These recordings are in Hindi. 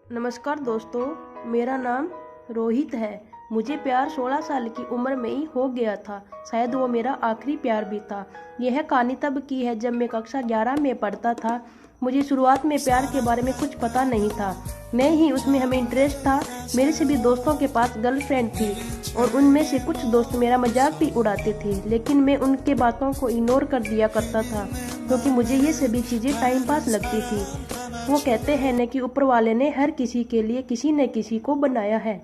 नमस्कार दोस्तों, मेरा नाम रोहित है। मुझे प्यार 16 साल की उम्र में ही हो गया था। शायद वो मेरा आखिरी प्यार भी था। यह कहानी तब की है जब मैं कक्षा 11 में पढ़ता था। मुझे शुरुआत में प्यार के बारे में कुछ पता नहीं था, नहीं ही उसमें हमें इंटरेस्ट था। मेरे सभी दोस्तों के पास गर्लफ्रेंड थी और उनमें से कुछ दोस्त मेरा मजाक भी उड़ाते थे, लेकिन मैं उनके बातों को इग्नोर कर दिया करता था क्योंकि मुझे ये सभी चीज़ें टाइम पास लगती थी। वो कहते हैं न कि ऊपर वाले ने हर किसी के लिए किसी न किसी को बनाया है।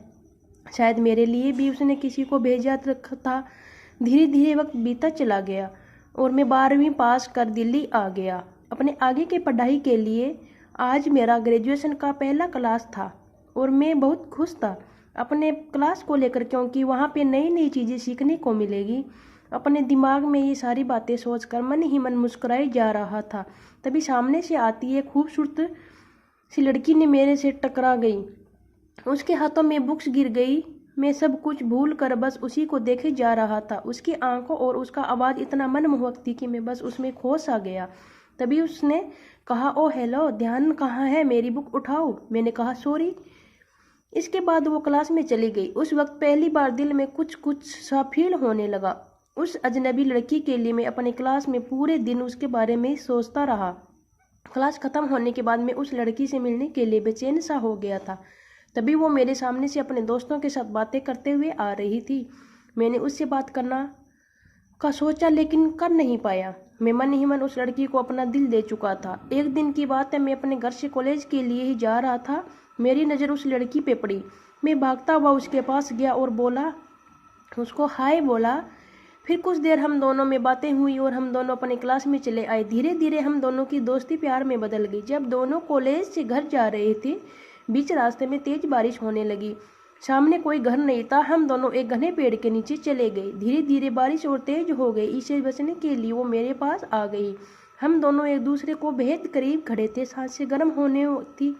शायद मेरे लिए भी उसने किसी को भेजा रखा था। धीरे धीरे वक्त बीता चला गया और मैं 12वीं पास कर दिल्ली आ गया अपने आगे की पढ़ाई के लिए। आज मेरा ग्रेजुएशन का पहला क्लास था और मैं बहुत खुश था अपने क्लास को लेकर, क्योंकि वहाँ पे नई नई चीज़ें सीखने को मिलेगी। अपने दिमाग में ये सारी बातें सोचकर मन ही मन मुस्कुराई जा रहा था। तभी सामने से आती एक खूबसूरत सी लड़की ने मेरे से टकरा गई। उसके हाथों में बुक्स गिर गई। मैं सब कुछ भूल कर बस उसी को देखे जा रहा था। उसकी आंखों और उसका आवाज़ इतना मनमोहक थी कि मैं बस उसमें खो सा गया। तभी उसने कहा, ओ हेलो, ध्यान कहाँ है, मेरी बुक उठाओ। मैंने कहा सॉरी। इसके बाद वो क्लास में चली गई। उस वक्त पहली बार दिल में कुछ कुछ सा फील होने लगा। उस अजनबी लड़की के लिए मैं अपनी क्लास में पूरे दिन उसके बारे में सोचता रहा। क्लास खत्म होने के बाद मैं उस लड़की से मिलने के लिए बेचैन सा हो गया था। तभी वो मेरे सामने से अपने दोस्तों के साथ बातें करते हुए आ रही थी। मैंने उससे बात करना का सोचा लेकिन कर नहीं पाया। मैं मन ही मन उस लड़की को अपना दिल दे चुका था। एक दिन की बात है, मैं अपने घर से कॉलेज के लिए ही जा रहा था। मेरी नज़र उस लड़की पे पड़ी। मैं भागता हुआ उसके पास गया और उसको हाय बोला। फिर कुछ देर हम दोनों में बातें हुई और हम दोनों अपने क्लास में चले आए। धीरे धीरे हम दोनों की दोस्ती प्यार में बदल गई। जब दोनों कॉलेज से घर जा रहे थे, बीच रास्ते में तेज बारिश होने लगी। सामने कोई घर नहीं था। हम दोनों एक घने पेड़ के नीचे चले गए। धीरे धीरे बारिश और तेज हो गई। इससे बचने के लिए वो मेरे पास आ गई। हम दोनों एक दूसरे को बेहद करीब खड़े थे। सांसें गर्म होने थी।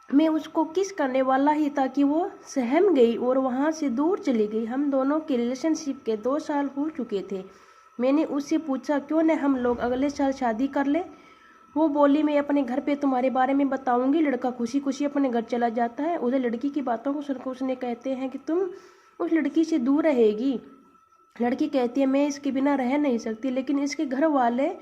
मैं उसको किस करने वाला ही था कि वो सहम गई और वहाँ से दूर चली गई। हम दोनों के रिलेशनशिप के 2 साल हो चुके थे। मैंने उससे पूछा, क्यों न हम लोग अगले साल शादी कर ले। वो बोली, मैं अपने घर पे तुम्हारे बारे में बताऊंगी। लड़का खुशी खुशी अपने घर चला जाता है। उधर लड़की की बातों को सुनकर उसने कहते हैं कि तुम उस लड़की से दूर रहेगी। लड़की कहती है, मैं इसके बिना रह नहीं सकती, लेकिन इसके घर वाले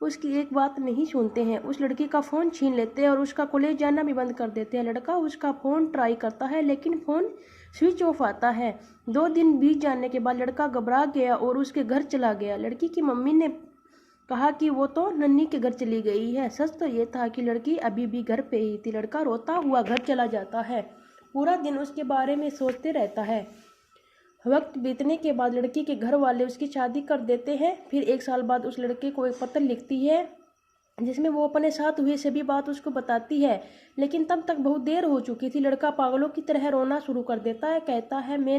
उसकी एक बात नहीं सुनते हैं। उस लड़की का फ़ोन छीन लेते हैं और उसका कॉलेज जाना भी बंद कर देते हैं। लड़का उसका फ़ोन ट्राई करता है लेकिन फ़ोन स्विच ऑफ आता है। 2 दिन बीत जाने के बाद लड़का घबरा गया और उसके घर चला गया। लड़की की मम्मी ने कहा कि वो तो नन्ही के घर चली गई है। सच तो ये था कि लड़की अभी भी घर पे ही थी। लड़का रोता हुआ घर चला जाता है, पूरा दिन उसके बारे में सोचते रहता है। वक्त बीतने के बाद लड़की के घर वाले उसकी शादी कर देते हैं। फिर 1 साल बाद उस लड़के को एक पत्र लिखती है जिसमें वो अपने साथ हुए सभी बात उसको बताती है, लेकिन तब तक बहुत देर हो चुकी थी। लड़का पागलों की तरह रोना शुरू कर देता है, कहता है, मैं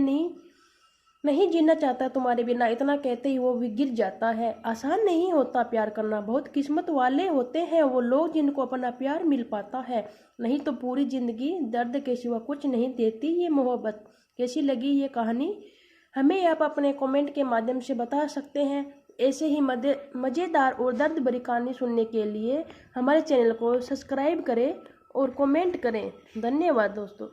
नहीं जीना चाहता तुम्हारे बिना। इतना कहते ही वो भी गिर जाता है। आसान नहीं होता प्यार करना। बहुत किस्मत वाले होते हैं वो लोग जिनको अपना प्यार मिल पाता है, नहीं तो पूरी जिंदगी दर्द के सिवा कुछ नहीं देती ये मोहब्बत। कैसी लगी ये कहानी हमें आप अपने कमेंट के माध्यम से बता सकते हैं। ऐसे ही मज़ेदार और दर्द भरी कहानी सुनने के लिए हमारे चैनल को सब्सक्राइब करें और कमेंट करें। धन्यवाद दोस्तों।